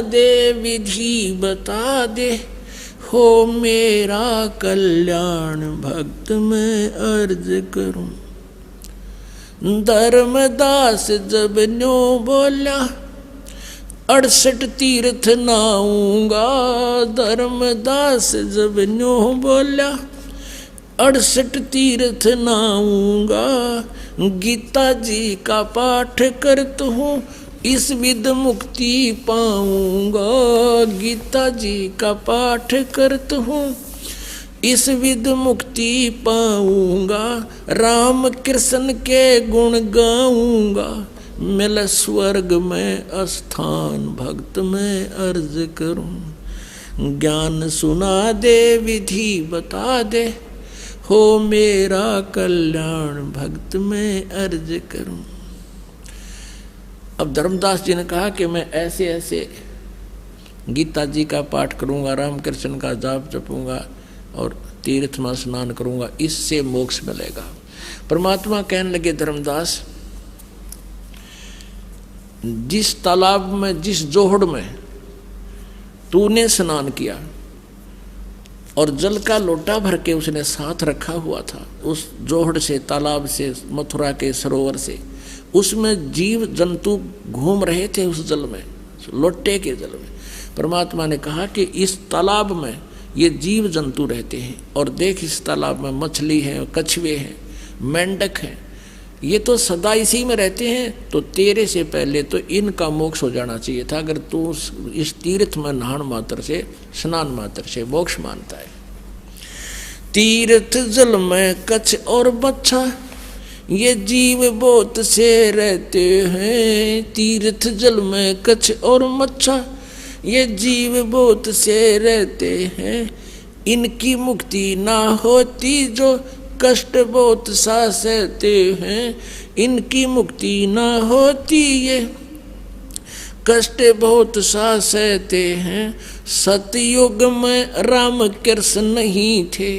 दे विधि बता दे, हो मेरा कल्याण भक्त मैं अर्ज करूं। धर्मदास जब न्यो बोला, 68 तीर्थ नाऊंगा। धर्मदास जब न्यो बोला, 68 तीर्थ नाऊंगा। गीता जी का पाठ करत हूँ, इस विध मुक्ति पाऊंगा। गीता जी का पाठ करत हूँ, इस विध मुक्ति पाऊंगा। राम कृष्ण के गुण गाऊंगा, मिल स्वर्ग में स्थान भक्त में अर्ज करूं। ज्ञान सुना दे विधि बता दे, हो मेरा कल्याण भक्त में अर्ज करूं। अब धर्मदास जी ने कहा कि मैं ऐसे ऐसे गीता जी का पाठ करूंगा, राम कृष्ण का जाप जपूंगा और तीर्थ में स्नान करूंगा, इससे मोक्ष मिलेगा। परमात्मा कहने लगे, धर्मदास जिस तालाब में, जिस जोहड़ में तूने स्नान किया और जल का लोटा भर के उसने साथ रखा हुआ था, उस जोहड़ से, तालाब से, मथुरा के सरोवर से, उसमें जीव जंतु घूम रहे थे उस जल में, लोटे के जल में। परमात्मा ने कहा कि इस तालाब में ये जीव जंतु रहते हैं, और देख इस तालाब में मछली है, कछुए हैं, मेंढक हैं, ये तो सदा इसी में रहते हैं। तो तेरे से पहले तो इनका मोक्ष हो जाना चाहिए था, अगर तू इस तीर्थ में नहान मात्र से, स्नान मात्र से मोक्ष मानता है। तीर्थ जल में कछ और बच्छा, ये जीव बहुत से रहते हैं। तीर्थ जल में कछ और मच्छा, ये जीव बहुत से रहते हैं। इनकी मुक्ति ना होती जो कष्ट बहुत सा सहते हैं। इनकी मुक्ति ना होती ये कष्ट बहुत सा सहते हैं। सतयुग में राम कृष्ण नहीं थे,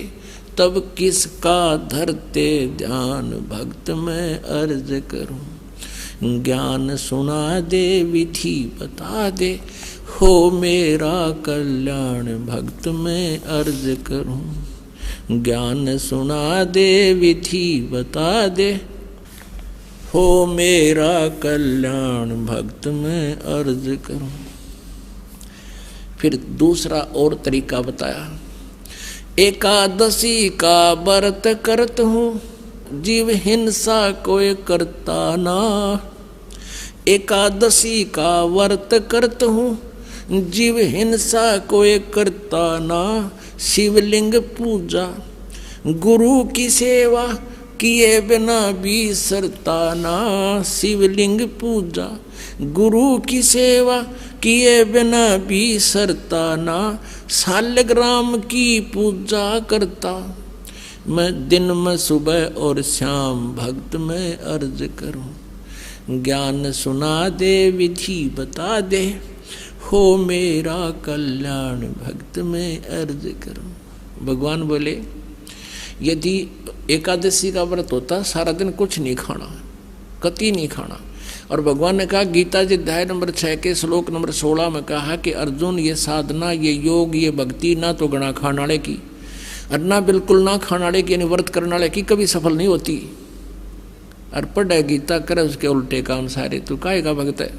तब किसका धरते ध्यान भक्त मैं अर्ज करूं। ज्ञान सुना दे विधि बता दे, हो मेरा कल्याण भक्त मैं अर्ज करूं। ज्ञान सुना दे विधि बता दे, हो मेरा कल्याण भक्त मैं अर्ज करूं। फिर दूसरा और तरीका बताया, एकादशी का व्रत करत हूँ, जीव हिंसा कोई करता ना। एकादशी का व्रत करत हूँ, जीव हिंसा कोई करता ना। शिवलिंग पूजा गुरु की सेवा किए बिना बिसरता ना। शिवलिंग पूजा गुरु की सेवा किए बिना बिसरता ना। शालिग्राम की पूजा करता मैं दिन में सुबह और शाम भक्त में अर्ज करूं। ज्ञान सुना दे विधि बता दे, हो मेरा कल्याण भक्त में अर्ज करूं। भगवान बोले, यदि एकादशी का व्रत होता सारा दिन कुछ नहीं खाना, कति नहीं खाना। और भगवान ने कहा, गीता जी अध्याय नंबर 6 के श्लोक नंबर 16 में कहा कि अर्जुन ये साधना, ये योग, ये भक्ति ना तो गणा खानाड़े की और ना बिल्कुल ना खानाड़े की, यानी व्रत करने वाले की कभी सफल नहीं होती। और पढ़े गीता करे उसके उल्टे काम सारे, तू काहे का भक्त है।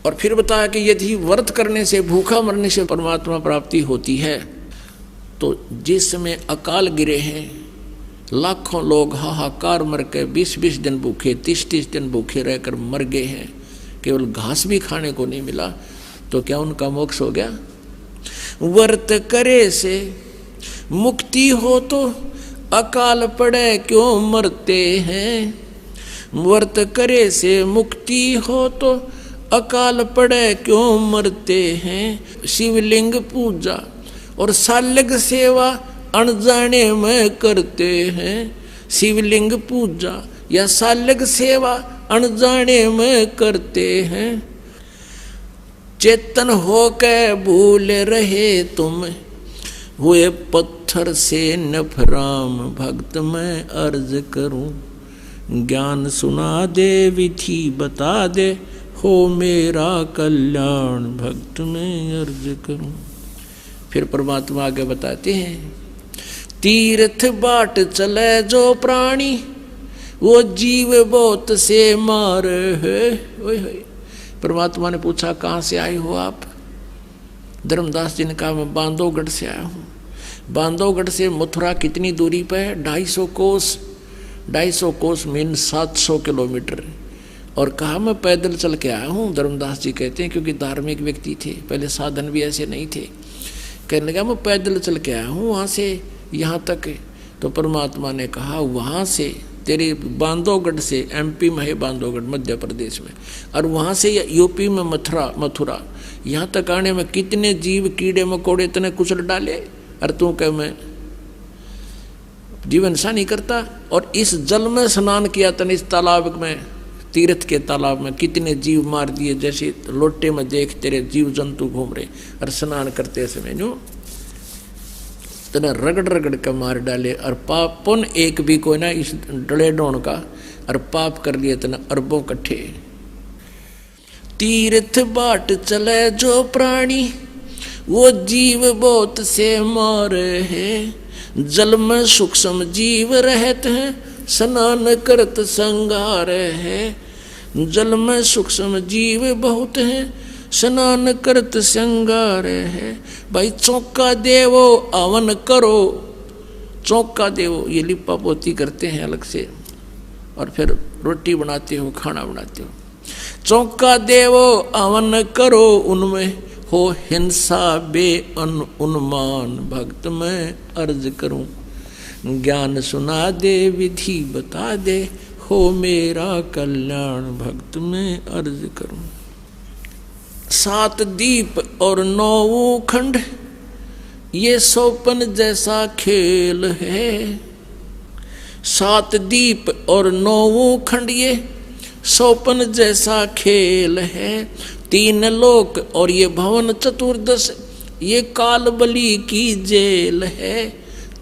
और फिर बताया कि यदि व्रत करने से, भूखा मरने से परमात्मा प्राप्ति होती है, तो जिसमें अकाल गिरे हैं, लाखों लोग हाहाकार मर के 20-20 दिन भूखे, 30-30 दिन भूखे रहकर मर गए हैं, केवल घास भी खाने को नहीं मिला, तो क्या उनका मोक्ष हो गया? व्रत करे से मुक्ति हो तो अकाल पड़े क्यों मरते हैं। व्रत करे से मुक्ति हो तो अकाल पड़े क्यों मरते हैं। शिवलिंग पूजा और शालिग सेवा अनजाने में करते हैं। शिवलिंग पूजा या शालिग सेवा अनजाने में करते हैं। चेतन होके भूल रहे तुम, हुए पत्थर से नफराम भक्त मैं अर्ज करूं। ज्ञान सुना दे विधि बता दे, हो मेरा कल्याण भक्त में अर्ज करूं। फिर परमात्मा आगे बताते हैं, तीर्थ बाट चले जो प्राणी वो जीव बहुत से मार है। ओए होए। परमात्मा ने पूछा कहाँ से आए हो आप? धर्मदास जी ने कहा मैं बांधवगढ़ से आया हूँ। बांधवगढ़ से मथुरा कितनी दूरी पर है? 250 कोस। 250 कोस मीन 700 किलोमीटर। और कहा मैं पैदल चल के आया हूँ। धर्मदास जी कहते हैं क्योंकि धार्मिक व्यक्ति थे, पहले साधन भी ऐसे नहीं थे। कहने लगा मैं पैदल चल के आया हूँ वहाँ से यहाँ तक। तो परमात्मा ने कहा वहाँ से तेरे बांधवगढ़ से, MP में है बांधवगढ़ मध्य प्रदेश में, और वहाँ से UP में मथुरा यहाँ तक आने में कितने जीव कीड़े मकोड़े तने कुचल डाले, और तू कह मैं जीवन सा नहीं करता। और इस जल में स्नान किया तने, इस तालाब में, तीर्थ के तालाब में कितने जीव मार दिए। जैसे लोटे में देख तेरे जीव जंतु घूम रहे, और स्नान करते समय नो तने रगड़ रगड़ के मार डाले। और पाप पुन एक भी कोई ना इस डले डोन का, और पाप कर लिए तना अरबों कट्ठे। तीर्थ बाट चले जो प्राणी वो जीव बहुत से मारे है। जल में सूक्ष्म जीव रहते हैं स्नान करत संगार है। जल में सूक्ष्म जीव बहुत हैं स्नान करत संगार है। भाई चौका देवो अवन करो। चौका देवो ये लिपा पोती करते हैं अलग से, और फिर रोटी बनाते हो, खाना बनाते हो। चौका देवो अवन करो उनमें हो हिंसा बे उन्मान भक्त मैं अर्ज करूं। ज्ञान सुना दे विधि बता दे हो मेरा कल्याण भक्त में अर्ज करूं। 7 दीप और 9 खंड ये सोपन जैसा खेल है। 7 दीप और 9 खंड ये सोपन जैसा खेल है। 3 लोक और ये भवन चतुर्दश ये काल बलि की जेल है।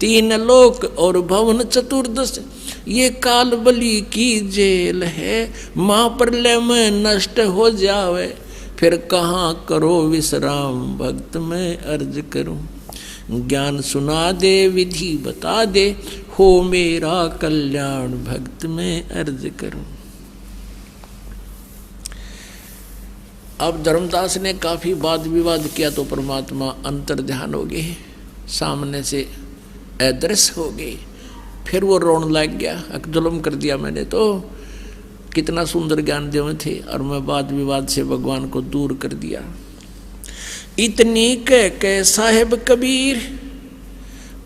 3 लोक और भवन चतुर्दश ये काल बलि की जेल है। महाप्रलय में नष्ट हो जावे फिर कहाँ करो विश्राम भक्त में अर्ज करूं। ज्ञान सुना दे विधि बता दे हो मेरा कल्याण भक्त में अर्ज करूं। अब धर्मदास ने काफी वाद विवाद किया तो परमात्मा अंतर ध्यान हो गए, सामने से अदृश्य हो गए। फिर वो रोने लग गया, जुल्म कर दिया मैंने तो, कितना सुंदर ज्ञान देव थे और मैं वाद विवाद से भगवान को दूर कर दिया। इतनी कह साहेब कबीर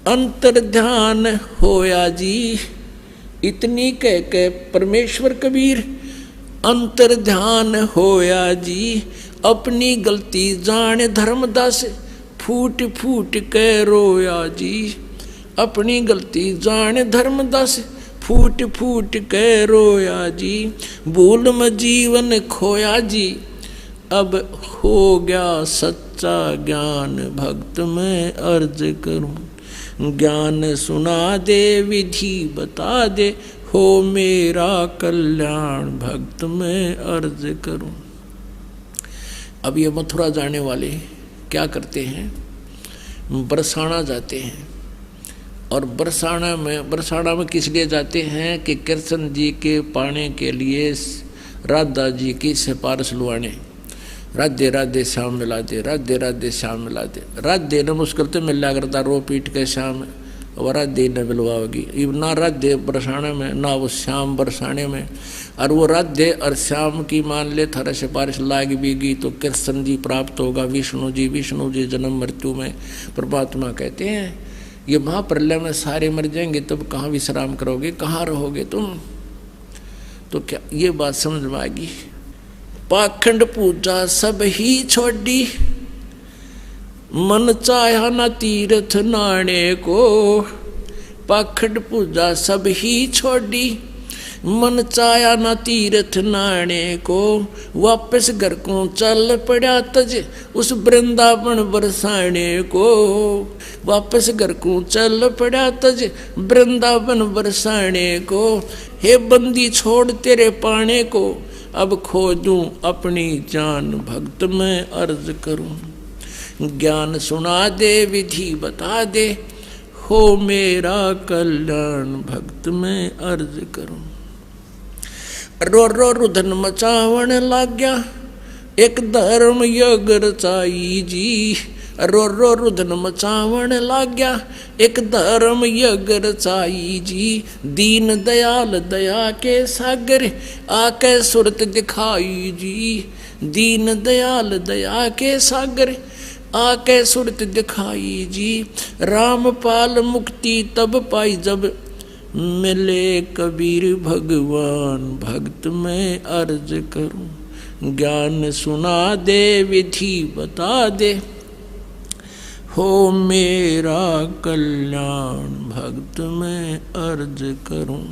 अंतर ध्यान होया जी। इतनी कह परमेश्वर कबीर अंतर ध्यान होया जी। अपनी गलती जान धर्मदास फूट फूट के रोया जी। अपनी गलती जान धर्मदास फूट फूट के रोया जी। भूल में जीवन खोया जी अब हो गया सच्चा ज्ञान भक्त में अर्ज करूं। ज्ञान सुना दे विधि बता दे हो मेरा कल्याण भक्त में अर्ज करूं। अब ये मथुरा जाने वाले क्या करते हैं, बरसाना जाते हैं। और बरसाना में किस लिए जाते हैं कि कृष्ण जी के पाने के लिए राधा जी की सिफारिश लुआने। राधे राधे श्याम मिला दे, राधे राधे श्याम मिला दे। राधे न मुश्किल तो मिल लिया करता रो पीट के श्याम, और राधे न मिलवाओगी। ना राधे बरसाने में ना वो श्याम बरसाने में। और वो राधे और श्याम की मान ले थारा सिफारिश लाग भी गई तो कृष्ण जी प्राप्त होगा। विष्णु जी जन्म मृत्यु में। परमात्मा कहते हैं ये महाप्रलय में सारे मर जाएंगे तब कहाँ विश्राम करोगे, कहाँ रहोगे तुम। तो क्या ये बात समझ में आएगी। पाखंड पूजा सब ही छोड़ी मन चाहा न तीर्थ नाने को। पाखंड पूजा सब ही छोड़ी मन चाया न तीर्थ नाने को। वापस घर को चल पड़ा तज उस वृंदावन बरसाने को। वापस घर को चल पड़ा तज वृंदावन बरसाने को। हे बंदी छोड़ तेरे पाने को अब खोजूं अपनी जान भक्त में अर्ज करूं। ज्ञान सुना दे विधि बता दे, हो मेरा कल्याण भक्त में अर्ज करूं। रो रो रुदन मचावण लाग्या, एक धर्म यज्ञ रचाई जी। रो रो रुदन मचावण लाग्या, एक धर्म यज्ञ रचाई जी। दीन दयाल दया के सागर, आके सुरत दिखाई जी। दीन दयाल दया के सागर, आके सुरत दिखाई जी। रामपाल मुक्ति तब पाई जब, मिले कबीर भगवान भक्त में अर्ज करूं। ज्ञान सुना दे विधि बता दे, हो मेरा कल्याण भक्त में अर्ज करूं।